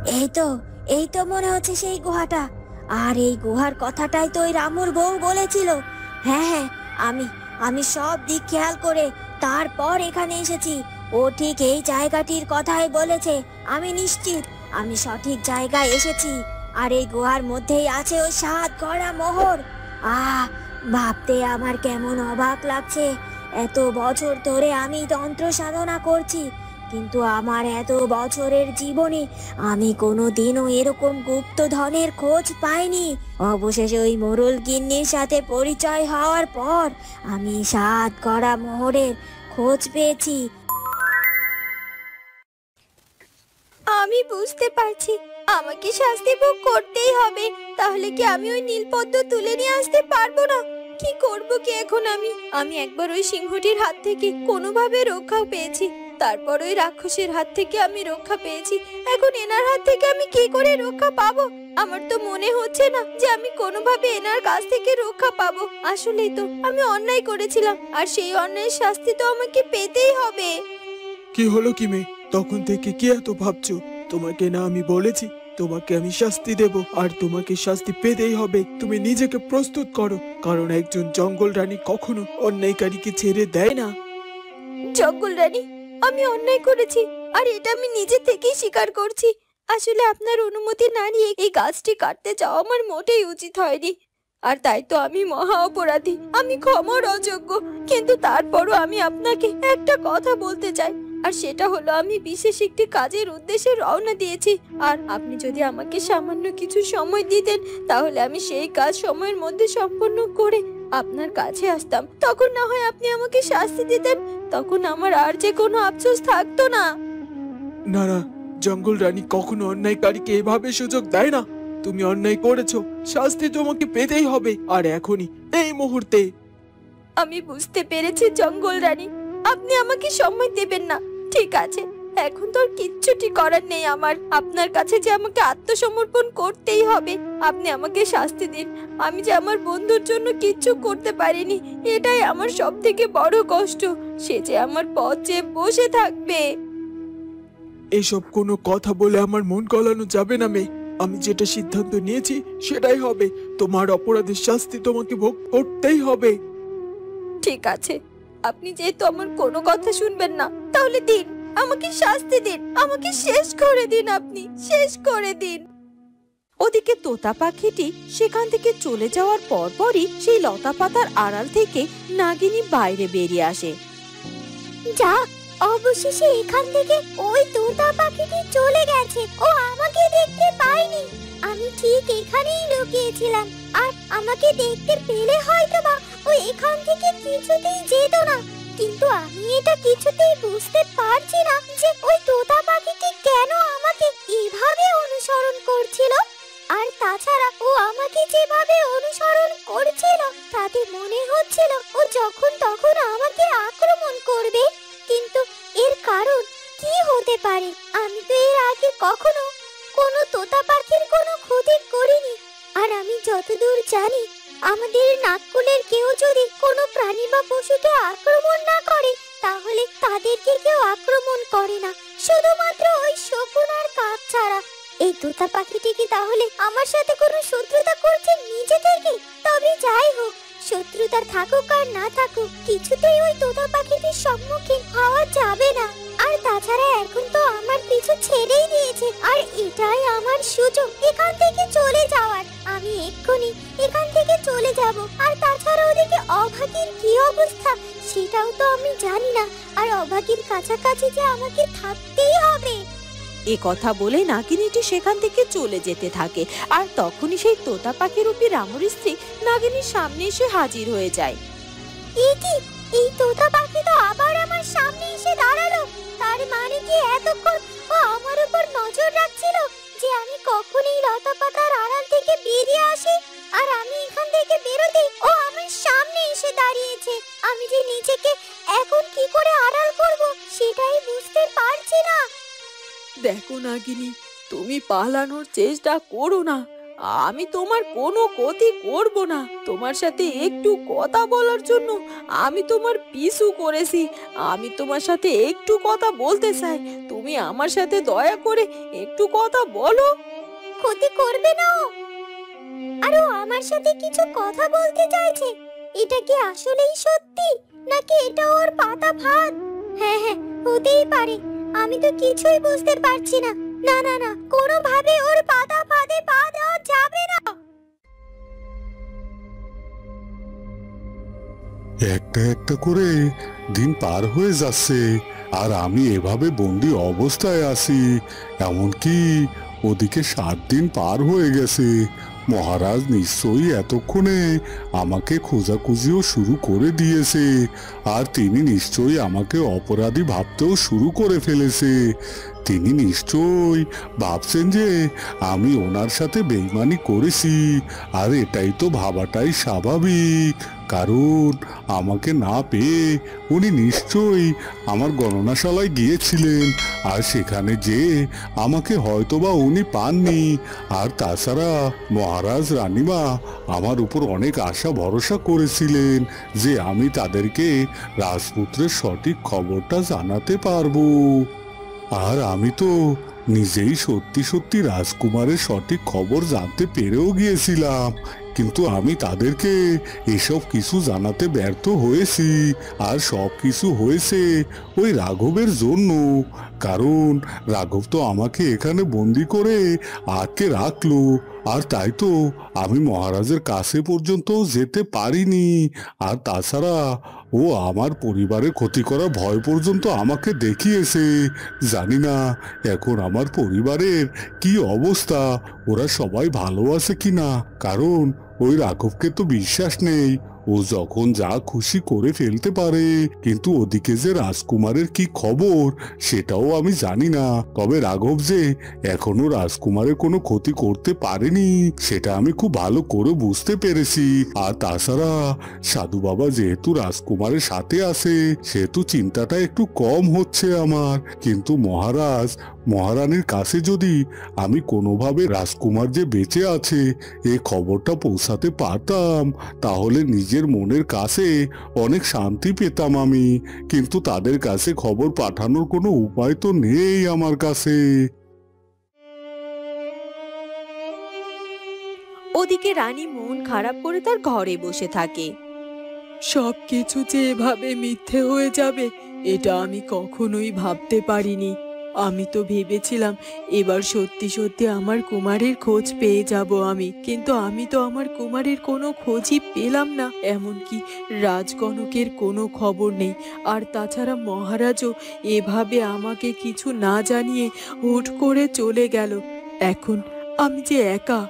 এই তো এই তো মনে হচ্ছে সেই গুহাটা। আর এই গুহার কথাটাই তো ওই রামুর বউ বলেছিল। হ্যাঁ হ্যাঁ, আমি আমি সব দিক খেয়াল করে তারপর এখানে এসেছি। ও ঠিক এই জায়গাটির কথাই বলেছে। আমি নিশ্চিত আমি সঠিক জায়গায় এসেছি। আর এই গুহার মধ্যেই আছে ওই 7 গড়া মোহর। আহ, ভাবতে আমার কেমন অবাক লাগছে। এত বছর ধরে আমি তন্ত্র সাধনা করছি, কিন্তু আমার এত বছরের জীবনে আমি কোনোদিনও এরকম গুপ্তধনের খোঁজ পাইনি। অবশেষে ওই মোড়ল গিন্নির সাথে পরিচয় হওয়ার পর আমি 7 গড়া মোহরের খোঁজ পেয়েছি। আমি বুঝতে পারছি আমাকে শাস্তি ভোগ করতেই হবে। তাহলে কি আমি ওই নীলপদ্ম তুলে নিয়ে আসতে পারবো না? কি করব কি এখন আমি একবার ওই সিংহটির হাত থেকে কোনোভাবে রক্ষা পেয়েছি, তারপর ওই রাক্ষসের হাত থেকে আমি রক্ষা পেয়েছি। এখন এনার হাত থেকে আমি কি করে রক্ষা পাবো? আমার তো মনে হচ্ছে না যে আমি কোনোভাবে এনার কাছ থেকে রক্ষা পাবো। আসলেই তো আমি অন্যায় করেছিলাম, আর সেই অন্যায়ের শাস্তি তো আমাকে পেতেই হবে। কি হলো কি মেয়ে, তখন থেকে কি এত ভাবছো? তোমাকে না আমি বলেছি তোমাকে আমি শাস্তি দেব, আর তোমাকে শাস্তি পেতেই হবে। তুমি নিজেকে প্রস্তুত করো, কারণ একজন জঙ্গল রানী কখনো অন্যায়কারীকে ছেড়ে দেয় না। জঙ্গল রানী, আমি অন্যায় করেছি, আর এটা আমি নিজে থেকেই স্বীকার করছি। আসলে আপনার অনুমতি না নিয়ে এই গাছটি কাটতে যাওয়া আমার মোটেই উচিত হয়নি। আর তাই তো আমি মহা অপরাধী, আমি ক্ষমার অযোগ্য। কিন্তু তারপরও আমি আপনাকে একটা কথা বলতে চাই, আর সেটা হলো আমি বিশেষ একটি কাজের উদ্দেশ্যে রওনা দিয়েছি। আর আপনি যদি আমাকে সামান্য কিছু সময় দিতেন, তাহলে আমি সেই কাজ সময়ের মধ্যে সম্পন্ন করে আপনার কাছে আসতাম। তখন না হয় আপনি আমাকে শাস্তি দিতেন, তখন আমার আর যে কোনো আফসোস থাকতো না। না না, জঙ্গল রানী কখনো অন্যায়কারীকে এভাবে সুযোগ দেয় না। তুমি অন্যায় করেছো, শাস্তি তোমাকে পেতেই হবে, আর এখনই, এই মুহূর্তে। আমি বুঝতে পেরেছি জঙ্গল রানী, আপনি আমাকে সময় দেবেন না। ঠিক আছে, এখন তো আর কিচ্ছুটি করার নেই আমার। আপনার কাছে যে আমাকে আত্মসমর্পণ করতেই হবে। আপনি আমাকে শাস্তি দিন। আমি যে আমার বন্ধুর জন্য কিচ্ছু করতে পারিনি, এটাই আমার সব থেকে বড় কষ্ট। সে যে আমার পথ চেয়ে বসে থাকবে। এসব কোনো কথা বলে আমার মন গলানো যাবে না মেয়ে। আমি যেটা সিদ্ধান্ত নিয়েছি সেটাই হবে। তোমার অপরাধের শাস্তি তোমাকে ভোগ করতেই হবে। ঠিক আছে, আপনি যেহেতু আমার কোনো কথা শুনবেন না, তাহলে দিন, আমাকে শাস্তি দিন, আমাকে শেষ করে দিন, আপনি শেষ করে দিন। ওদিকে তোতা পাখিটি সেখান থেকে চলে যাওয়ার পরপরই সেই লতা পাতার আড়াল থেকে নাগিনী বাইরে বেরিয়ে আসে। যা, অবশেষে এখান থেকে ওই তোতা পাখিটি চলে গেছে। ও আমাকে দেখতে পায়নি। আমি ঠিক এখানেই লুকিয়েছিলাম, আর আমাকে দেখতে পেলে হয়তোবা ও এখান থেকে কিছুতেই যেত না। কিন্তু আমি এটা কিছুতেই বুঝতে পারছি না যে ওই তোতা পাখিটি কেন আমাকে এভাবে অনুসরণ করছিল। আর তাছাড়া ও আমাকে যেভাবে অনুসরণ করছিল, তাতে মনে হচ্ছিল ও যখন তখন আমাকে আক্রমণ করবে। কিন্তু এর কারণ কি হতে পারে? আমি তো এর আগে কখনো কোনো তোতা পাখির কোনো ক্ষতি করিনি। আর আমি যতদূর জানি, আমাদের নাগকুলের কেউ যদি কোনো প্রাণী বা পশুকে আক্রমণ না করে, তাহলে তাদেরকে কেউ আক্রমণ করে না, শুধুমাত্র ওই শকুন আর কাক ছাড়া। এই তোতা পাখিটি কি তাহলে আমার সাথে কোনো শত্রুতা করছে নিজে থেকে? তবে যাই হোক, শত্রুতা থাকুক আর না থাকুক, কিছুতেই ওই তোতা পাখিটির সম্মুখীন হওয়া যাবে না। আর তাছাড়া এখন তো আমার পিছু ছেড়েই দিয়েছে, আর এটাই আমার সুযোগ এখান থেকে চলে যাওয়ার। আমি এক্ষুনি এখান থেকে চলে যাব। আর তাছাড়া ওদিকে অভাগীর কি অবস্থা সেটাও তো আমি জানি না, আর অভাগীর কাছাকাছি যে আমাকে থাকতেই হবে। এ কথা বলে নাগিনীটি সেখান থেকে চলে যেতে থাকে, আর তখনই সেই তোতা পাখি রূপী রামুর স্ত্রী নাগিনীর সামনে এসে হাজির হয়ে যায়। এই তোতা পাখি তো আবার আমার সামনে এসে দাঁড়ালো। তার মানে কি এতক্ষণ ও আমার উপর নজর রাখছিল যে আমি কখন এই লতা পাতার আড়াল থেকে বেরিয়ে আসি, আর আমি এখান থেকে বেরোতে ও আমার সামনে এসে দাঁড়িয়েছে। আমি যে নিজেকে এখন কি করে আড়াল করব সেটাই বুঝতে পারছি না। দেখো নাগিনী, তুমি পালানোর চেষ্টা করো না। আমি তোমার কোনো ক্ষতি করব না। তোমার সাথে একটু কথা বলার জন্য আমি তোমার পিছু করেছি। আমি তোমার সাথে একটু কথা বলতে চাই। তুমি আমার সাথে দয়া করে একটু কথা বলো। ক্ষতি করবে না ও। আর ও আমার সাথে কিছু কথা বলতে চাইছে। এটা কি আসলেই সত্যি, নাকি এটা ওর পাতা ফাঁদ? হ্যাঁ হ্যাঁ, হতেই পারে। আমি তো কিছুই বুঝতে পারছি না। না না না, কোনোভাবে ওর পাতা ফাঁদে পা দেওয়া যাবে না। একটা একটা করে দিন পার হয়ে যাচ্ছে, আর আমি এভাবে বন্দি অবস্থায় আছি। এমনকি ওদিকে 7 দিন পার হয়ে গেছে। মহারাজ নিশ্চয়ই এতক্ষণে আমাকে খোঁজাখুঁজিও শুরু করে দিয়েছে, আর তিনি নিশ্চয়ই আমাকে অপরাধী ভাবতেও শুরু করে ফেলেছে। তিনি নিশ্চয়ই ভাবছেন যে আমি ওনার সাথে বেইমানি করেছি, আর এটাই তো ভাবাটাই স্বাভাবিক। কারণ আমাকে না পেয়ে উনি নিশ্চয়ই আমার গণনাশালায় গিয়েছিলেন, আর সেখানে যে আমাকে হয়তোবা উনি পাননি। আর তাছাড়া মহারাজ রানীমা আমার উপর অনেক আশা ভরসা করেছিলেন যে আমি তাদেরকে রাজপুত্রের সঠিক খবরটা জানাতে পারবো। আর আমি তো নিজেই সত্যি সত্যি রাজকুমারের সঠিক খবর জানতে পেরেও গিয়েছিলাম, কিন্তু আমি তাদেরকে এসব কিছু জানাতে ব্যর্থ হয়েছি। আর সব কিছু হয়েছে ওই রাঘবের জন্য। কারণ রাঘব তো আমাকে এখানে বন্দি করে আটকে রাখলো, আর তাই তো আমি মহারাজের কাছে পর্যন্ত যেতে পারিনি। আর তাছাড়া ও আমার পরিবারের ক্ষতি করার ভয় পর্যন্ত আমাকে দেখিয়েছে। জানি না এখন আমার পরিবারের কি অবস্থা, ওরা সবাই ভালো আছে কিনা। কারণ ওই রাঘবকে তো বিশ্বাস নেই, ও যখন যা খুশি করে ফেলতে পারে। কিন্তু ওদিকে যে রাজকুমারের কি খবর সেটাও আমি জানি না। তবে রাঘব যে এখনো রাজকুমারের কোনো ক্ষতি করতে পারেনি সেটা আমি খুব ভালো করে বুঝতে পেরেছি। আর তাছাড়া সাধু বাবা যেহেতু রাজকুমারের সাথে আছে, সেহেতু চিন্তাটা একটু কম হচ্ছে আমার। কিন্তু মহারানীর কাছে যদি আমি কোনোভাবে রাজকুমার যে বেঁচে আছে এই খবরটা পৌঁছাতে পারতাম, তাহলে নিজের মনের কাছে অনেক শান্তি পেতাম আমি। কিন্তু তাদের কাছে খবর পাঠানোর কোনো উপায় তো নেই আমার কাছে। ওদিকে রানী মন খারাপ করে তার ঘরে বসে থাকে। সবকিছু যে এভাবে মিথ্যে হয়ে যাবে এটা আমি কখনোই ভাবতে পারিনি। আমি তো ভেবেছিলাম এবার সত্যি সত্যি আমার কুমারের খোঁজ পেয়ে যাব আমি, কিন্তু আমি তো আমার কুমারের কোনো খোঁজই পেলাম না। এমনকি রাজকনকের কোনো খবর নেই। আর তাছাড়া মহারাজও এভাবে আমাকে কিছু না জানিয়ে হুট করে চলে গেল। এখন আমি যে একা,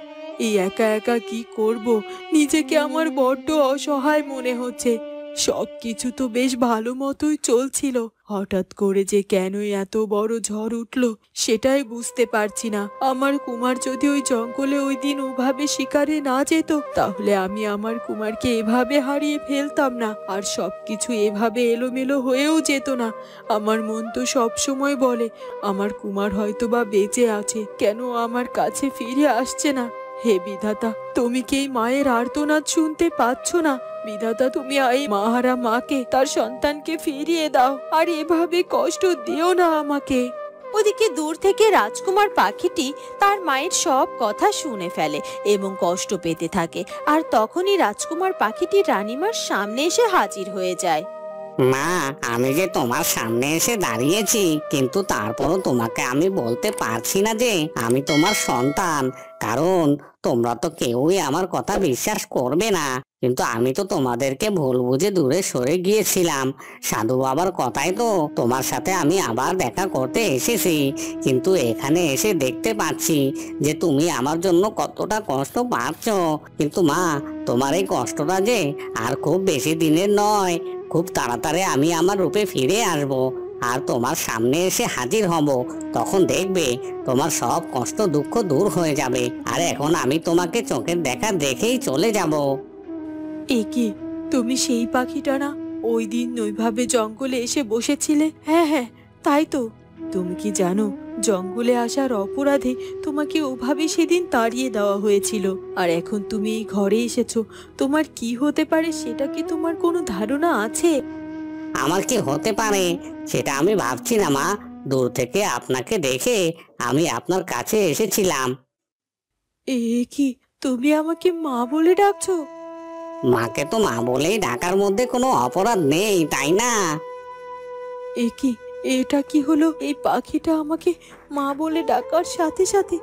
এই একা একা কি করব, নিজেকে আমার বড্ড অসহায় মনে হচ্ছে। সবকিছু তো বেশ ভালো মতোই চলছিল, হঠাৎ করে যে কেনই এত বড় ঝড় উঠলো সেটাই বুঝতে পারছি না। আমার কুমার যদি ওই জঙ্গলে ওই দিন ওভাবে শিকারে না যেত, তাহলে আমি আমার কুমারকে এভাবে হারিয়ে ফেলতাম না, আর সবকিছু এভাবে এলোমেলো হয়েও যেত না। আমার মন তো সব সময় বলে আমার কুমার হয়তো বা বেঁচে আছে, কেন আমার কাছে ফিরে আসছে না। হে বিধাতা, তুমি কি এই মায়ের আর্তনাদ শুনতে পাচ্ছ না? বিধাতা, তুমি এই মাহারা মাকে তার সন্তানকে ফিরিয়ে দাও, আর এভাবে কষ্ট দিও না আমাকে। ওদিকে দূর থেকে রাজকুমার পাখিটি তার মায়ের সব কথা শুনে ফেলে এবং কষ্ট পেতে থাকে। আর তখনই রাজকুমার পাখিটি রানীমার সামনে এসে হাজির হয়ে যায়। মা, আমি যে তোমার সামনে এসে দাঁড়িয়েছি, কিন্তু তারপরও তোমাকে আমি বলতে পারছি না যে আমি তোমার সন্তান। কারণ তোমরা তো কেউই আমার কথা বিশ্বাস করবে না। কিন্তু আমি তো তোমাদেরকে ভুল বুঝে দূরে সরে গিয়েছিলাম। সাধু বাবার কথাই তো তোমার সাথে আমি আবার দেখা করতে এসেছি। কিন্তু এখানে এসে দেখতে পাচ্ছি যে তুমি আমার জন্য কতটা কষ্ট পাচ্ছ। কিন্তু মা, তোমার এই কষ্টটা যে আর খুব বেশি দিনের নয়। খুব তাড়াতাড়ি আমি আমার রূপে ফিরে আসব, আর তোমার সামনে এসে হাজির হব। তখন দেখবে তোমার সব কষ্ট দুঃখ দূর হয়ে যাবে। আর এখন আমি তোমাকে চোখের দেখা দেখেই চলে যাব। এ কি, তুমি সেই পাখিটা না ওই দিন ওইভাবে জঙ্গলে এসে বসেছিলে? হ্যাঁ হ্যাঁ, তাই তো। তুমি কি জানো জঙ্গলে আসার অপরাধে তোমাকে ওভাবে সেদিন তাড়িয়ে দেওয়া হয়েছিল, আর এখন তুমি এই ঘরে এসেছো। তোমার কি হতে পারে সেটা কি তোমার কোনো ধারণা আছে? আমার কি হতে পারে সেটা আমি ভাবছি না মা। দূর থেকে আপনাকে দেখে আমি আপনার কাছে এসেছিলাম। এ কি, তুমি আমাকে মা বলে ডাকছো? মাকে তো মা বলেই ডাকার মধ্যে কোনো অপরাধ নেই, তাই না? এ কি, এটা কি হলো? এই পাখিটা আমাকে মা বলে ডাকার সাথে সাথে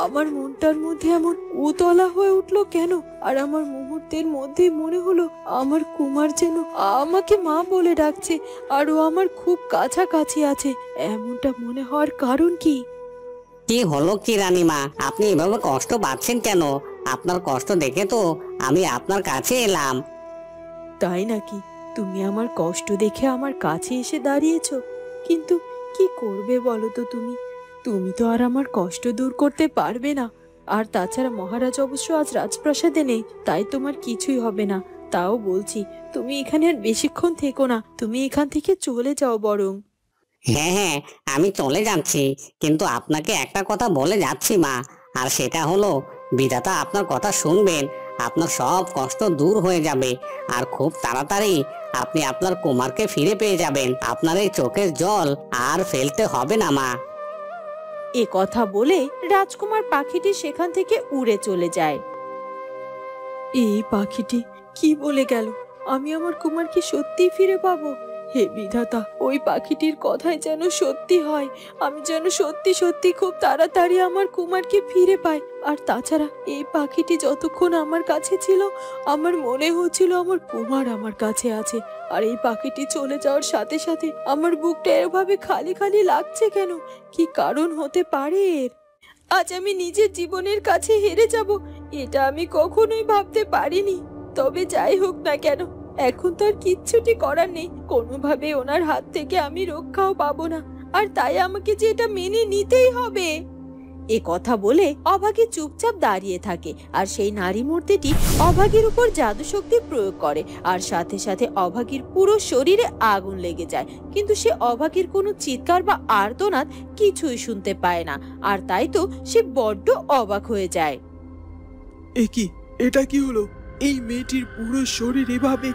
আমার মনটার মধ্যে এমন উতলা হয়ে উঠলো কেন? আর আমার মুহূর্তের মধ্যে মনে হলো আমার কুমার যেন আমাকে মা বলে ডাকছে, আর ও আমার খুব কাছাকাছি আছে। এমনটা মনে হওয়ার কারণ কি? কি হলো কি রানীমা, আপনি এভাবে কষ্ট পাচ্ছেন কেন? আপনার কষ্ট দেখে তো আমি আপনার কাছে এলাম। তাই নাকি? তুমি আমার কষ্ট দেখে আমার কাছে এসে দাঁড়িয়েছো, কিন্তু কি করবে বলো তো? তুমি তুমি তো আর আমার কষ্ট দূর করতে পারবে না। আর তাছাড়া মহারাজ অবশ্য আজ রাজপ্রাসাদে নেই, তাই তোমার কিছুই হবে না। তাও বলছি, তুমি এখানে আর বেশিক্ষণ থেকো না, তুমি এখান থেকে চলে যাও বরং। হ্যাঁ হ্যাঁ, আমি চলে যাচ্ছি, কিন্তু আপনাকে একটা কথা বলে যাচ্ছি মা। আর সেটা হলো, বিধাতা আপনার কথা শুনবেন, আপনার সব কষ্ট দূর হয়ে যাবে, আর খুব তাড়াতাড়ি আপনি আপনার কুমারকে ফিরে পেয়ে যাবেন। আপনার এই চোখের জল আর ফেলতে হবে না মা। এ কথা বলে রাজকুমার পাখিটি সেখান থেকে উড়ে চলে যায়। এই পাখিটি কি বলে গেল? আমি আমার কুমারকে সত্যিই ফিরে পাবো? হে বিধাতা, ওই পাখিটির কথাই যেন সত্যি হয়। আমি যেন সত্যি সত্যি খুব তাড়াতাড়ি আমার কুমারকে ফিরে পাই। আর তাছাড়া এই পাখিটি যতক্ষণ আমার কাছে ছিল, আমার মনে হচ্ছিল আমার কুমার আমার কাছে আছে। আর এই পাখিটি চলে যাওয়ার সাথে সাথে আমার বুকটা এভাবে খালি খালি লাগছে কেন? কি কারণ হতে পারে এর? আজ আমি নিজের জীবনের কাছে হেরে যাব, এটা আমি কখনোই ভাবতে পারিনি। তবে যাই হোক না কেন, এখন তো আর কিচ্ছুটি করার নেই। কোনোভাবে ওনার হাত থেকে আমি রক্ষাও পাবো না, আর তাই আমাকে যে এটা মেনে নিতেই হবে। এ কথা বলে অভাগী চুপচাপ দাঁড়িয়ে থাকে, আর সেই নারী মূর্তিটি অভাগীর উপর জাদু শক্তি প্রয়োগ করে, আর সাথে সাথে অভাগীর পুরো শরীরে আগুন লেগে যায়। কিন্তু সে অভাগীর কোনো চিৎকার বা আর্তনাদ কিছুই শুনতে পায় না, আর তাই তো সে বড্ড অবাক হয়ে যায়। এ কি, এটা কি হলো? এই মেয়েটির পুরো শরীর এভাবে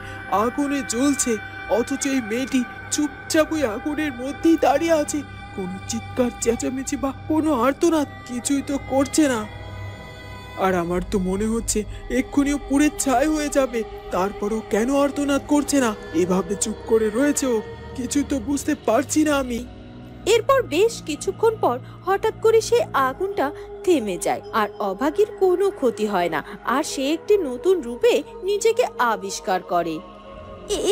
আগুনে জ্বলছে, অথচ এই মেয়েটি চুপচাপ ওই আগুনের মধ্যেই দাঁড়িয়ে আছে। কোনো চিৎকার চেঁচামেচি বা কোনো আর্তনাদ কিছুই তো করছে না। আর আমার তো মনে হচ্ছে এক্ষুনিও পুড়ে ছাই হয়ে যাবে। তারপরও কেন আর্তনাদ করছে না? এভাবে চুপ করে রয়েছে ও, কিছু তো বুঝতে পারছি না আমি। এরপর বেশ কিছুক্ষণ পর হঠাৎ করে সেই আগুনটা থেমে যায়, আর অভাগীর কোনো ক্ষতি হয় না, আর সে একটি নতুন রূপে নিজেকে আবিষ্কার করে।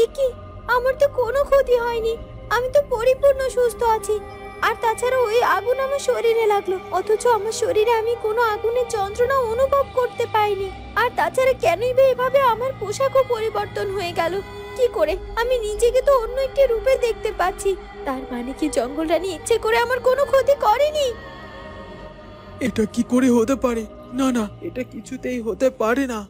এ কি, আমার তো কোনো ক্ষতি হয়নি, আমি তো পরিপূর্ণ সুস্থ আছি। আর তাছাড়া ওই আগুন আমার শরীরে লাগলো, অথচ আমার শরীরে আমি কোনো আগুনের যন্ত্রণা অনুভব করতে পাইনি। আর তাছাড়া কেনই বা এভাবে আমার পোশাকও পরিবর্তন হয়ে গেল? কি করে? আমি নিজেকে তো অন্য একটি রূপে দেখতে পাচ্ছি। তার মানে কি জঙ্গল রানী ইচ্ছে করে আমার কোনো ক্ষতি করেনি? এটা কি করে হতে পারে? না না, এটা কিছুতেই হতে পারে না।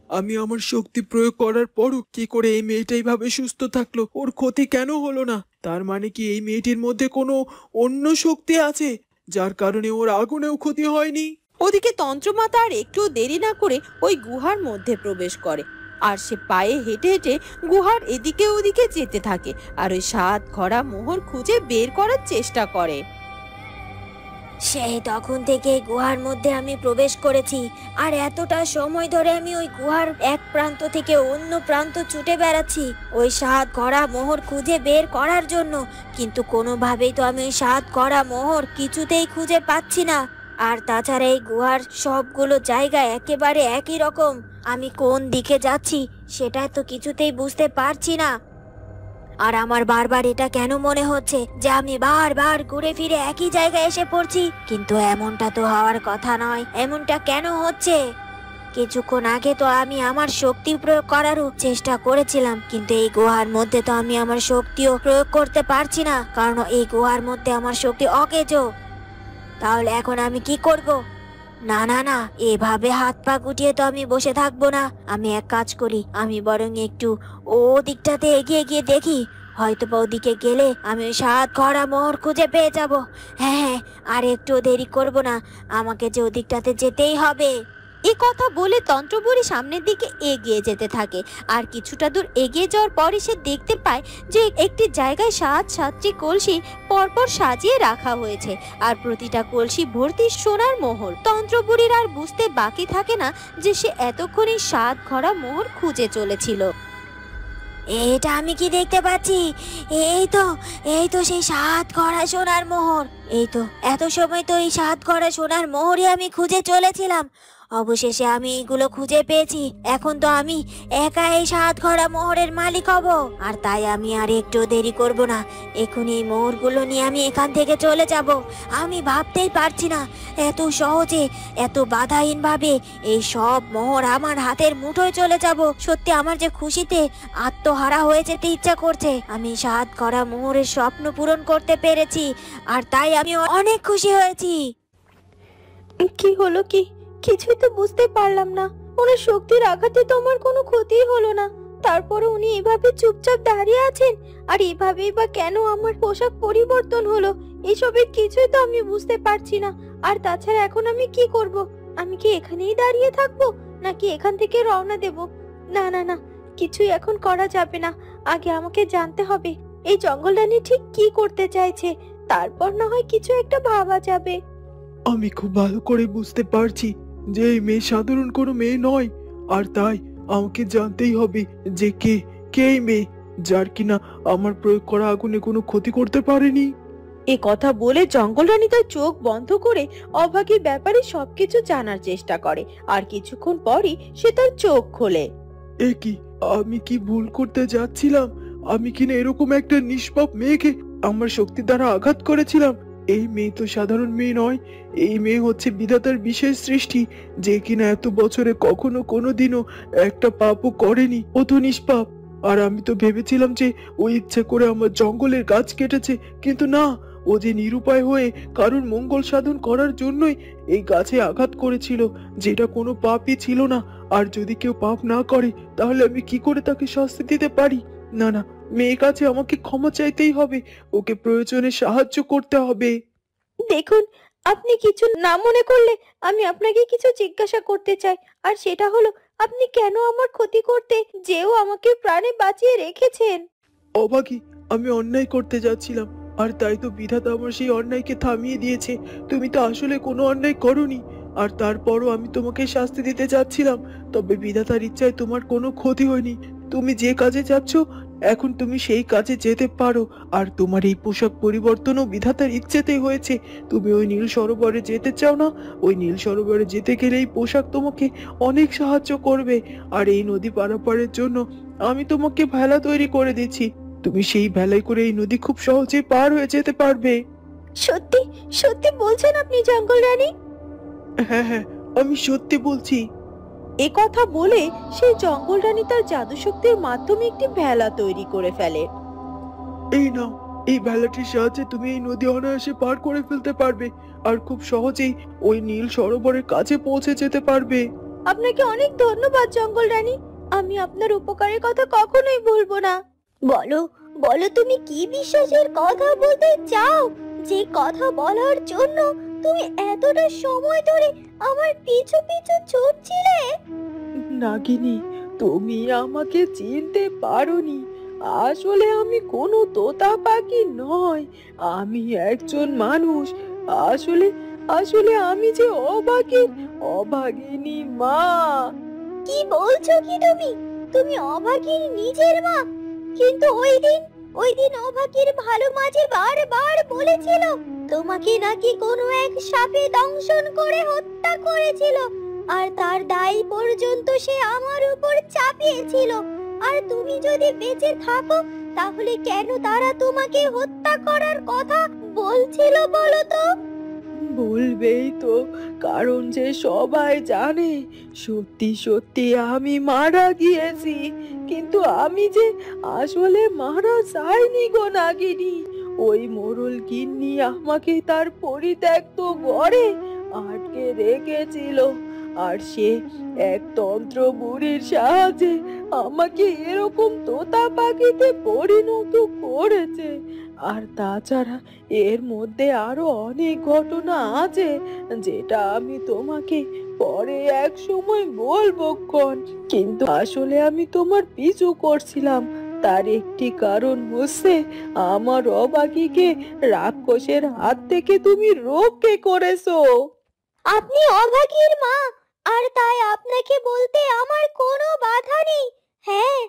আমি আমার শক্তি প্রয়োগ করার পরও কি করে এই মেয়েটা এইভাবে সুস্থ থাকলো? ওর ক্ষতি কেন হলো না? তার মানে কি এই মেয়েটির মধ্যে কোনো অন্য শক্তি আছে, যার কারণে ওর আগুনেও ক্ষতি হয়নি? ওদিকে তন্ত্রমাতা আর একটু দেরি না করে ওই গুহার মধ্যে প্রবেশ করে, আর সে পায়ে হেঁটে হেঁটে গুহার এদিকে ওদিকে যেতে থাকে, আর ওই সাত খরা মোহর খুঁজে বের করার চেষ্টা করে। সেই তখন থেকে গুহার মধ্যে আমি প্রবেশ করেছি, আর এতটা সময় ধরে আমি ওই গুহার এক প্রান্ত থেকে অন্য প্রান্ত ছুটে বেড়াচ্ছি ওই সাত করা মোহর খুঁজে বের করার জন্য। কিন্তু কোনোভাবেই তো আমি ওই সাত করা মোহর কিছুতেই খুঁজে পাচ্ছি না। আর তাছাড়া এই গুহার সবগুলো জায়গা একেবারে একই রকম। আমি কোন দিকে যাচ্ছি সেটা তো কিছুতেই বুঝতে পারছি না। আর আমার বারবার এটা কেন মনে হচ্ছে যে আমি বারবার ঘুরে ফিরে একই জায়গায় এসে পড়ছি, কিন্তু এমনটা তো হওয়ার কথা নয়। এমনটা কেন হচ্ছে? কিছুক্ষণ আগে তো আমি আমার শক্তি প্রয়োগ করারও চেষ্টা করেছিলাম, কিন্তু এই গুহার মধ্যে তো আমি আমার শক্তিও প্রয়োগ করতে পারছি না, কারণ এই গুহার মধ্যে আমার শক্তি অকেজো। তাহলে এখন আমি কি করব? না না না, এভাবে হাত পা গুটিয়ে তো আমি বসে থাকবো না। আমি এক কাজ করি, আমি বরং একটু ও দিকটাতে এগিয়ে গিয়ে দেখি হয়তো বা ওদিকে গেলে আমি ওই সাত ঘোড়া মোহর খুঁজে পেয়ে যাব। হ্যাঁ হ্যাঁ, আর একটু দেরি করব না, আমাকে যে ওদিকটাতে যেতেই হবে। এই কথা বলে তন্ত্রবুড়ি সামনের দিকে এগিয়ে যেতে থাকে। আর কিছুটা দূর এগিয়ে যাওয়ার পরই সে দেখতে পায় যে একটি জায়গায় সাতটি কলসি পরপর সাজিয়ে রাখা হয়েছে, আর প্রতিটা কলসি ভর্তি সোনার মোহর। তন্ত্রবুড়ির আর বুঝতে বাকি থাকে না যে সে এতক্ষণই 7 ঘোড়া মোহর খুঁজে চলেছিল। এটা আমি কি দেখতে পাচ্ছি? এই তো সেই 7 ঘোড়া সোনার মোহর। এই তো এত সময় তো এই 7 ঘোড়া সোনার মোহরই আমি খুঁজে চলেছিলাম। অবশেষে আমি এগুলো খুঁজে পেয়েছি। এখন তো আমি একা এই 7 ঘোড়া মোহরের মালিক হব। আর তাই আমি আর একটু দেরি করব না, এখনই এই মোহরগুলো নিয়ে আমি এখান থেকে চলে যাব। আমি ভাবতেই পারছি না এত সহজে, এত বাধাহীন ভাবে এই সব মোহর আমার হাতের মুঠোয় চলে যাব। সত্যি আমার যে খুশিতে আত্মহারা হয়ে যেতে ইচ্ছা করছে। আমি 7 ঘোড়া মোহরের স্বপ্ন পূরণ করতে পেরেছি, আর তাই আমি অনেক খুশি হয়েছি। কি হলো কি? কিছুই তো বুঝতে পারলাম না। ওনার শক্তির আঘাতে তো আমার কোনো ক্ষতি হলো না, তারপরে উনি এভাবে চুপচাপ দাঁড়িয়ে আছেন। আর এভাবেই বা কেন আমার পোশাক পরিবর্তন হলো, এসবের কিছুই তো আমি বুঝতে পারছি না। আর তাছাড়া এখন আমি কি করব? আমি কি এখানেই দাঁড়িয়ে থাকবো, নাকি এখান থেকে রওনা দেব? না না না, কিছুই এখন করা যাবে না। আগে আমাকে জানতে হবে এই জঙ্গল রানী ঠিক কি করতে চাইছে, তারপর না হয় কিছু একটা ভাবা যাবে। আমি খুব ভালো করে বুঝতে পারছি যে এই মেয়ে সাধারণ কোনো মেয়ে নয়, আর তাই আমাকে জানতেই হবে যে কে এই মেয়ে, যার কিনা আমার প্রয়োগ করা আগুনে কোনো ক্ষতি করতে পারেনি। এ কথা বলে জঙ্গল রানী তার চোখ বন্ধ করে অভাগীর ব্যাপারে সবকিছু জানার চেষ্টা করে। আর কিছুক্ষণ পরই সে তার চোখ খোলে। এ কি, আমি কি ভুল করতে যাচ্ছিলাম? আমি কিনা এরকম একটা নিষ্পাপ মেয়েকে আমার শক্তি দ্বারা আঘাত করেছিলাম। এই মেয়ে তো সাধারণ মেয়ে নয়, এই মেয়ে হচ্ছে বিধাতার বিশেষ সৃষ্টি, যে কিনা এত বছরে কখনো কোনোদিনও একটা পাপও করেনি। ও তো নিষ্পাপ। আর আমি তো ভেবেছিলাম যে ও ইচ্ছে করে আমার জঙ্গলের গাছ কেটেছে, কিন্তু না, ও যে নিরুপায় হয়ে কারোর মঙ্গল সাধন করার জন্যই এই গাছে আঘাত করেছিল, যেটা কোনো পাপই ছিল না। আর যদি কেউ পাপ না করে তাহলে আমি কি করে তাকে শাস্তি দিতে পারি? না না, মেয়ের কাছে আমাকে ক্ষমা চাইতেই হবে, ওকে প্রয়োজনে সাহায্য করতে হবে। দেখুন, আপনি কিছু না মনে করলে আমি আপনাকে কিছু জিজ্ঞাসা করতে চাই। আর সেটা হলো, আপনি কেন আমার ক্ষতি করতে যেও আমাকে প্রাণে বাঁচিয়ে রেখেছেন? অভাগী, আমি অন্যায় করতে যাচ্ছিলাম, আর তাই তো বিধাতা আমার সেই অন্যায়কে থামিয়ে দিয়েছে। তুমি তো আসলে কোনো অন্যায় করোনি, আর তারপরও আমি তোমাকে শাস্তি দিতে যাচ্ছিলাম। তবে বিধাতার ইচ্ছায় তোমার কোনো ক্ষতি হয়নি। তুমি যে কাজে যাচ্ছ এখন তুমি সেই কাজে যেতে পারো। আর তোমার এই পোশাক পরিবর্তনও বিধাতার ইচ্ছেতেই হয়েছে। তুমি ওই নীল সরোবরে যেতে চাও না? ওই নীল সরোবরে যেতে গেলে এই পোশাক তোমাকে অনেক সাহায্য করবে। আর এই নদী পারাপারের জন্য আমি তোমাকে ভেলা তৈরি করে দিচ্ছি, তুমি সেই ভেলায় করে এই নদী খুব সহজে পার হয়ে যেতে পারবে। সত্যি সত্যি বলছেন আপনি জঙ্গল রানী? হ্যাঁ হ্যাঁ, আমি সত্যি বলছি। এ কথা বলে সেই জঙ্গল রানী তার জাদু শক্তির মাধ্যমে একটি ভেলা তৈরি করে ফেলে। এই নাও, এই ভেলাটির সাহায্যে তুমি এই নদী অনায়াসে পার করে ফেলতে পারবে, আর খুব সহজেই ওই নীল সরোবরের কাছে পৌঁছে যেতে পারবে। আপনাকে অনেক ধন্যবাদ জঙ্গল রানী, আমি আপনার উপকারের কথা কখনোই ভুলবো না। বলো বলো, তুমি কি বিশ্বাসের কথা বলতে চাও, যে কথা বলার জন্য তুমি এতটা সময় ধরে আমার পিছু পিছু ছুটছিলে? নাগিনী, তুমি আমাকে চিনতে পারোনি। আসলে আমি কোনো তোতা পাখি নয়, আমি একজন মানুষ। আসলে আসলে আমি যে অভাগিনী মা। কি বলছো কি তুমি? তুমি অভাগীর নিজের মা? কিন্তু ওই দিন অভাগীর ভালো মাঝে বারবার বলেছিল তোমাকে নাকি কোনো এক সাপে দংশন করে হত্যা করেছিল, আর তার দায় পর্যন্ত সে আমার উপর চাপিয়েছিল। আর তুমি যদি বেঁচে থাকো তাহলে কেন তারা তোমাকে হত্যা করার কথা বলছিল বলো তো? বলবেই তো, কারণ যে সবাই জানে সত্যি সত্যি আমি মারা গিয়েছি। কিন্তু আমি যে আসলে মারা যাইনি গো নাগিনী। ওই মোড়ল গিন্নি আমাকে তার পরিত্যক্ত ঘরে আটকে রেখেছিল, আর সে এক তন্ত্র বুড়ির সাহায্যে আমাকে এরকম তোতা পাখিতে পরিণত করেছে। আর তাছাড়া এর মধ্যে আরো অনেক ঘটনা আছে, যেটা আমি তোমাকে পরে এক সময় বলবো ক্ষণ। কিন্তু আসলে আমি তোমার পিছু করছিলাম, তার একটি কারণ হচ্ছে আমার অবাগীকে রাক্ষসের হাত থেকে তুমি রক্ষে করেছো। আপনি অভাগীর মা, আর তাই আপনাকে বলতে আমার কোনো বাধা নেই। হ্যাঁ,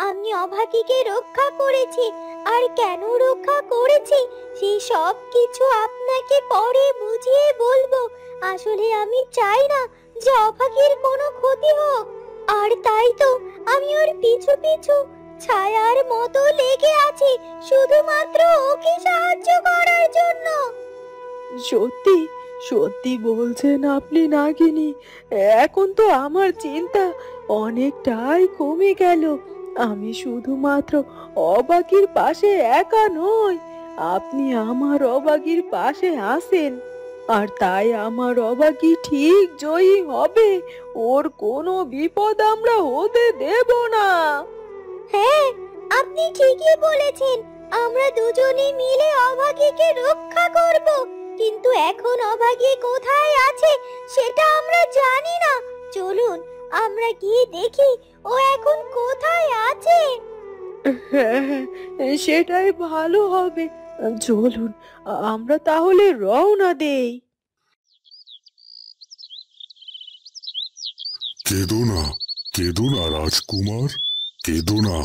আমি অভাগীকে রক্ষা করেছি, আর কেন রক্ষা করেছি সেই সব কিছু আপনাকে পরে বুঝিয়ে বলবো। আসলে আমি চাই না যে অভাগীর কোনো ক্ষতি হোক, আর তাই তো আমি ওর পিছু পিছু ছায়ার মতো লেগে আছি, শুধুমাত্র ওকে সাহায্য করার জন্য। সত্যি সত্যি বলছেন আপনি নাগিনী? এখন তো আমার চিন্তা অনেকটাই কমে গেল। আমি শুধুমাত্র অবাগীর পাশে একা নই, আপনি আমার অবাগীর পাশে আছেন। আর তাই আমার অবাগী ঠিক জয়ী হবে, ওর কোনো বিপদ আমরা হতে দেব না। হ্যাঁ, আপনি ঠিকই বলেছেন। আমরা দুজনে মিলে অভাগীকে রক্ষা করব, কিন্তু এখন অভাগী কোথায় আছে সেটা আমরা জানি না। চলুন আমরা গিয়ে দেখি ও এখন কোথায় আছে। হ্যাঁ, সেটাই ভালো হবে। চলুন আমরা তাহলে রওনা দেই। কেঁদো না, কেঁদো না রাজকুমার, কেঁদো না।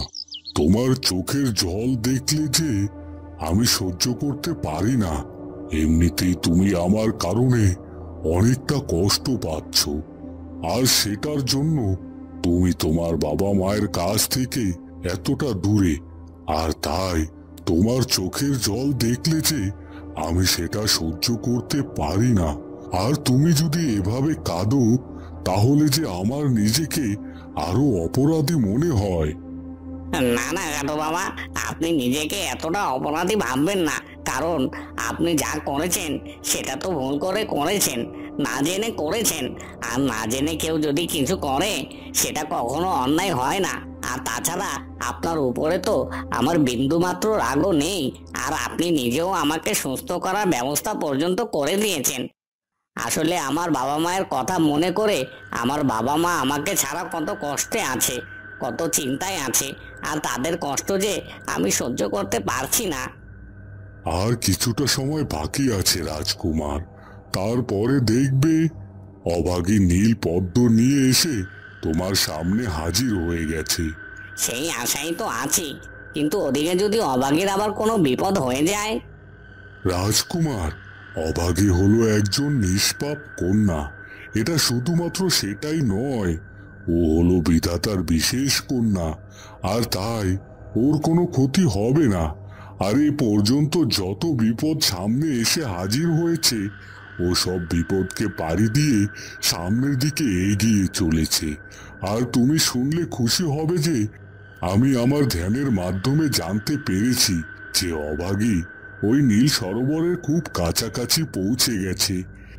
তোমার চোখের জল দেখলে যে আমি সহ্য করতে পারি না। এমনিতেই তুমি আমার কারণে অনেকটা কষ্ট পাচ্ছ, আর সেটার জন্য তুমি তোমার বাবা মায়ের কাছ থেকে এতটা দূরে। আর তাই তোমার চোখের জল দেখলে যে আমি সেটা সহ্য করতে পারি না। আর তুমি যদি এভাবে কাঁদো তাহলে যে আমার নিজেকে আরো অপরাধী মনে হয়। না না গাটো বাবা, আপনি নিজেকে এতটা অপরাধী ভাববেন না। কারণ আপনি যা করেছেন সেটা তো ভুল করে করেছেন, না জেনে করেছেন। আর না জেনে কেউ যদি কিছু করে সেটা কখনো অন্যায় হয় না। আর তাছাড়া আপনার উপরে তো আমার বিন্দুমাত্র রাগও নেই, আর আপনি নিজেও আমাকে সুস্থ করার ব্যবস্থা পর্যন্ত করে দিয়েছেন। আসলে আমার বাবা মায়ের কথা মনে করে আমার বাবা মা আমাকে ছাড়া কত কষ্টে আছে, কত চিন্তায় আছে, আর তাদের কষ্ট যে আমি সহ্য করতে পারছি না। আর কিছুটা সময় বাকি আছে রাজকুমার, তারপরে দেখবে অভাগী নীল পদ্ম নিয়ে এসে তোমার সামনে হাজির হয়ে গেছে। সেই আশাই তো আছি, কিন্তু ওদিকে যদি অভাগীর আবার কোনো বিপদ হয়ে যায়? রাজকুমার, অভাগী হলো একজন নিষ্পাপ কন্যা। এটা শুধুমাত্র সেটাই নয়, ও হলো বিধাতার বিশেষ কন্যা, আর তাই ওর কোনো ক্ষতি হবে না। আর এ পর্যন্ত যত বিপদ সামনে এসে হাজির হয়েছে, ও সব বিপদকে পাড়ি দিয়ে সামনের দিকে এগিয়ে চলেছে। আর তুমি শুনলে খুশি হবে যে আমি আমার ধ্যানের মাধ্যমে জানতে পেরেছি যে অভাগী ওই নীল সরোবরের খুব কাছাকাছি পৌঁছে গেছে।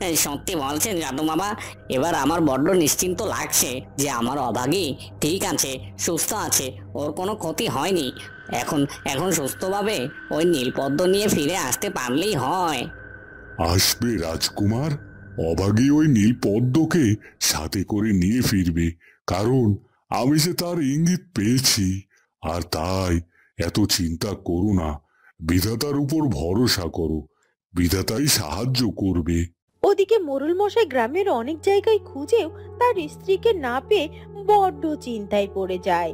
এই সত্যি বলছেন জাদু বাবা? এবার আমার বড্ড নিশ্চিন্ত লাগছে যে আমার অভাগী ঠিক আছে, সুস্থ আছে, ওর কোনো ক্ষতি হয়নি। এখন এখন সুস্থভাবে ওই নীলপদ্ম নিয়ে ফিরে আসতে পারলেই হয়। আসবে রাজকুমার, অভাগী ওই নীল পদ্মকে সাথে করে নিয়ে ফিরবে, কারণ আমি যে তার ইঙ্গিত পেয়েছি। আর তাই এত চিন্তা করো না, বিধাতার উপর ভরসা করো, বিধাতাই সাহায্য করবে। ওদিকে মোড়ল মশাই গ্রামের অনেক জায়গায় খুঁজেও তার স্ত্রীকে না পেয়ে বড্ড চিন্তায় পড়ে যায়।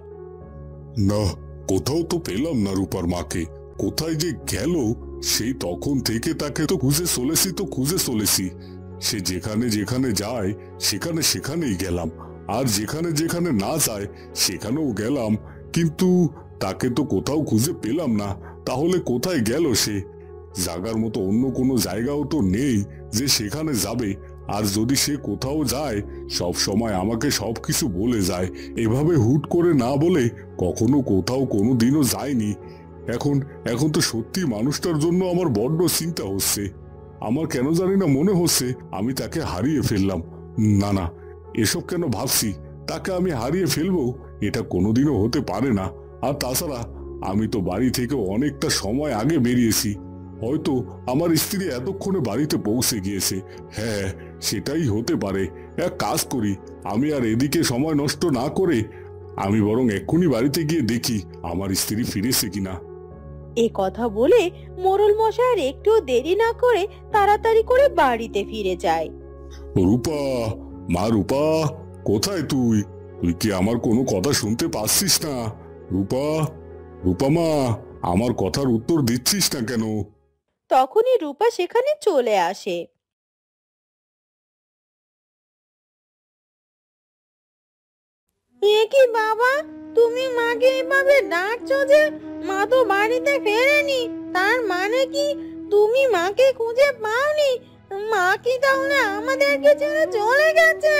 না, কোথাও তো পেলাম না রূপার মাকে। কোথায় যে গেল, সেই তখন থেকে তাকে তো খুঁজে চলেছি। সে যেখানে যেখানে যায় সেখানে সেখানেই গেলাম, আর যেখানে যেখানে না যায় সেখানেও গেলাম, কিন্তু তাকে তো কোথাও খুঁজে পেলাম না। তাহলে কোথায় গেল সে? জাগার মতো অন্য কোনো জায়গাও তো নেই যে সেখানে যাবে। আর যদি সে কোথাও যায় সব সময় আমাকে সবকিছু বলে যায়, এভাবে হুট করে না বলে কখনো কোথাও কোনো দিনও যায়নি। এখন তো সত্যি মানুষটার জন্য আমার বড্ড চিন্তা হচ্ছে। আমার কেন জানি না মনে হচ্ছে আমি তাকে হারিয়ে ফেললাম। না না, এসব কেন ভাবছি? তাকে আমি হারিয়ে ফেলবো এটা কোনোদিনও হতে পারে না। আর তাছাড়া আমি তো বাড়ি থেকে অনেকটা সময় আগে বেরিয়েছি, হয়তো আমার স্ত্রী এতক্ষণে বাড়িতে পৌঁছে গিয়েছে। হ্যাঁ, সেটাই হতে পারে। এক কাজ করি, আমি আর এদিকে সময় নষ্ট না করে আমি বরং এক্ষুনি বাড়িতে গিয়ে দেখি আমার স্ত্রী ফিরেছে কিনা। এ কথা বলে মোড়ল মশাই আর একটু দেরি না করে তাড়াতাড়ি করে বাড়িতে ফিরে যায়। রূপা, মা রূপা, কোথায় তুই? তুই কি আমার কোনো কথা শুনতে পাচ্ছিস না? রূপা, রূপা মা, আমার কথার উত্তর দিচ্ছিস না কেন? তখনই রূপা সেখানে চলে আসে। এ কি বাবা, তুমি মাকে এভাবে ডাকছো যে? মা তো বাড়িতে ফেরেনি, তার মানে কি তুমি মাকে খুঁজে পাওনি? মা কি তাহলে আমাদেরকে ছেড়ে চলে গেছে?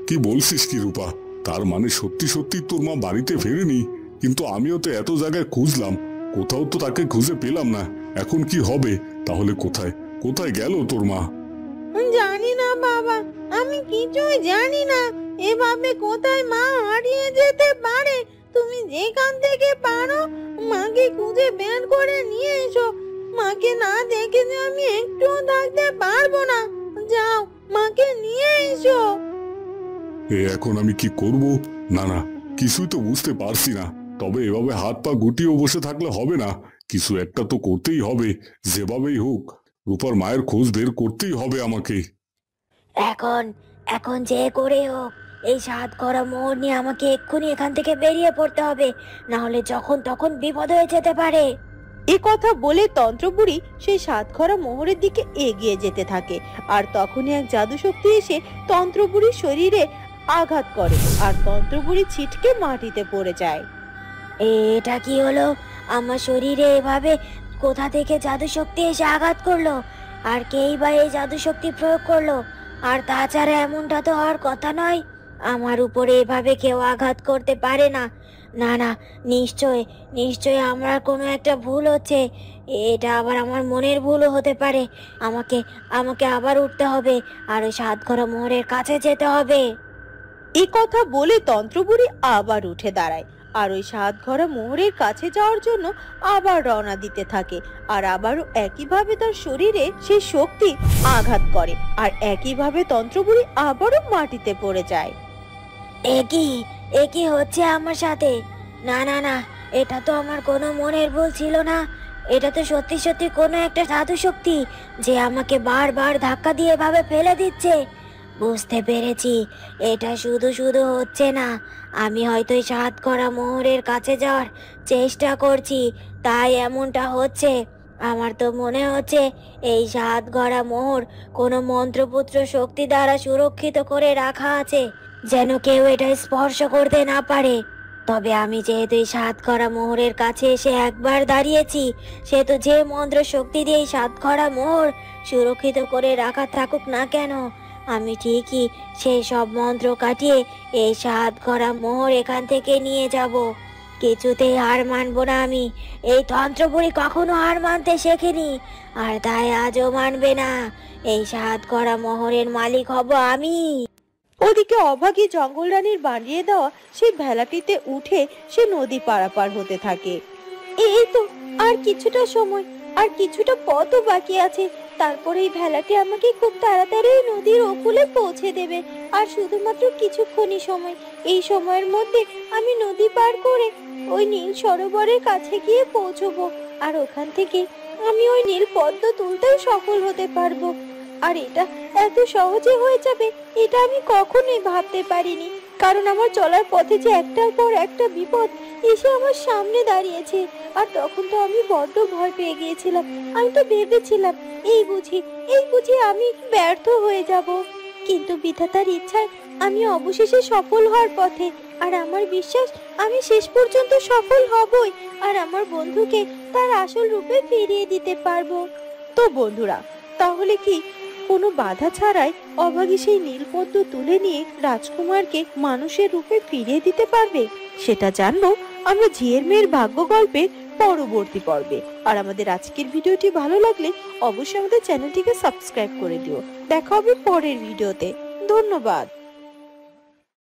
কি বলছিস কি রূপা? তার মানে সত্যি সত্যি তোর মা বাড়িতে ফেরেনি? কিন্তু আমিও তো এত জায়গায় খুঁজলাম, কোথাও তো তাকে খুঁজে পেলাম না। এখন কি হবে তাহলে? কোথায় কোথায় গেল তোর মা? জানি না বাবা, আমি কিছুই জানি না। এভাবে কোথায় মা হারিয়ে যেতে পারে? তুমি যেখান থেকে পারো মাকে খুঁজে বের করে নিয়ে এসো। মাকে না দেখে যে আমি একটু থাকতে পারবো না। যাও, মাকে নিয়ে এসো। এখন আমি কি করব? না না, কিছুই তো বুঝতে পারছি না। তবে এভাবে হাত পা গুটিয়ে বসে থাকলে হবে না, কিছু একটা তো করতেই হবে। যেভাবেই হোক রূপার মায়ের খোঁজ বের করতেই হবে আমাকে। এখন এখন যে করে হোক এই সাত করা মোহর নিয়ে আমাকে এক্ষুনি এখান থেকে বেরিয়ে পড়তে হবে, না হলে যখন তখন বিপদ হয়ে যেতে পারে। এ কথা বলে তন্ত্রবুড়ি সেই সাতখরা মোহরের দিকে এগিয়ে যেতে থাকে। আর তখনই এক জাদু শক্তি এসে তন্ত্রবুড়ির শরীরে আঘাত করে, আর তন্ত্রবুড়ি ছিটকে মাটিতে পড়ে যায়। এটা কি হলো? আমার শরীরে এভাবে কোথা থেকে জাদু শক্তি এসে আঘাত করলো? আর কেই বা এই জাদু শক্তি প্রয়োগ করলো? আর তাছাড়া এমনটা তো হওয়ার কথা নয়, আমার উপরে এভাবে কেউ আঘাত করতে পারে না। না না, নিশ্চয় নিশ্চয় আমার কোনো একটা ভুল হচ্ছে। এটা আবার আমার মনের ভুলও হতে পারে। আমাকে আমাকে আবার উঠতে হবে আর ওই সাতঘরা মোহরের কাছে যেতে হবে। এই কথা বলে তন্ত্রবুড়ি আবার উঠে দাঁড়ায় আর ওই সাতঘরা মোহরের কাছে যাওয়ার জন্য আবার রওনা দিতে থাকে। আর আবারও একইভাবে তার শরীরে সেই শক্তি আঘাত করে, আর একইভাবে তন্ত্রবুড়ি আবারও মাটিতে পড়ে যায়। একই হচ্ছে আমার সাথে। না না না, এটা তো আমার কোনো মনের ভুল ছিল না। এটা তো সত্যি সত্যি কোনো একটা জাদু শক্তি যে আমাকে বারবার ধাক্কা দিয়ে এভাবে ফেলে দিচ্ছে। বুঝতে পেরেছি, এটা শুধু শুধু হচ্ছে না। আমি হয়তো এই সাতকরা মোহরের কাছে যাওয়ার চেষ্টা করছি, তাই এমনটা হচ্ছে। আমার তো মনে হচ্ছে এই সাতগড়া মোহর কোনো মন্ত্রপুত্র শক্তি দ্বারা সুরক্ষিত করে রাখা আছে, যেন কেউ এটা স্পর্শ করতে না পারে। তবে আমি যেহেতু এই সাতকরা মোহরের কাছে এসে একবার দাঁড়িয়েছি, সেহেতু যে মন্ত্র শক্তি দিয়ে এই সাতকরা মোহর সুরক্ষিত করে রাখা থাকুক না কেন, আমি ঠিকই সেই সব মন্ত্র কাটিয়ে এই সাতকরা মোহর এখান থেকে নিয়ে যাব। কিছুতেই হার মানবো না আমি। এই তন্ত্রপুরি কখনো হার মানতে শেখেনি, আর তাই আজও মানবে না। এই সাতকরা মোহরের মালিক হব আমি। ওদিকে অভাগী জঙ্গল রানীর বানিয়ে দেওয়া সেই ভেলাটিতে উঠে সে নদী পারাপার হতে থাকে। এই তো আর কিছুটা সময়, আর কিছুটা পথও বাকি আছে। তারপরে এই ভেলাটি আমাকে খুব তাড়াতাড়ি নদীর ওকুলে পৌঁছে দেবে। আর শুধুমাত্র কিছুক্ষণই সময়, এই সময়ের মধ্যে আমি নদী পার করে ওই নীল সরোবরের কাছে গিয়ে পৌঁছবো। আর ওখান থেকে আমি ওই নীল পদ্ম তুলতেও সফল হতে পারবো। আর এটা এত সহজে হয়ে যাবে এটা আমি কখনোই ভাবতে পারিনি, কারণ আমার চলার পথে যে একটার পর একটা বিপদ এসে আমার সামনে দাঁড়িয়েছে। আর তখন তো আমি বড্ড ভয় পেয়ে গিয়েছিলাম। আমি তো ভেবেছিলাম এই বুঝি আমি ব্যর্থ হয়ে যাব, কিন্তু বিধাতার ইচ্ছায় আমি অবশেষে সফল হওয়ার পথে। আর আমার বিশ্বাস আমি শেষ পর্যন্ত সফল হবই, আর আমার বন্ধুকে তার আসল রূপে ফিরিয়ে দিতে পারবো। তো বন্ধুরা, তাহলে কি কোনো বাধা ছাড়াই অভাগী সেই নীলপদ্ম তুলে নিয়ে রাজকুমারকে মানুষের রূপে ফিরিয়ে দিতে পারবে? সেটা জানবো আমরা ঝিয়ের মেয়ের ভাগ্য গল্পের পরবর্তী পর্বে। আর আমাদের আজকের ভিডিওটি ভালো লাগলে অবশ্যই আমাদের চ্যানেলটিকে সাবস্ক্রাইব করে দিও। দেখা হবে পরের ভিডিওতে। ধন্যবাদ।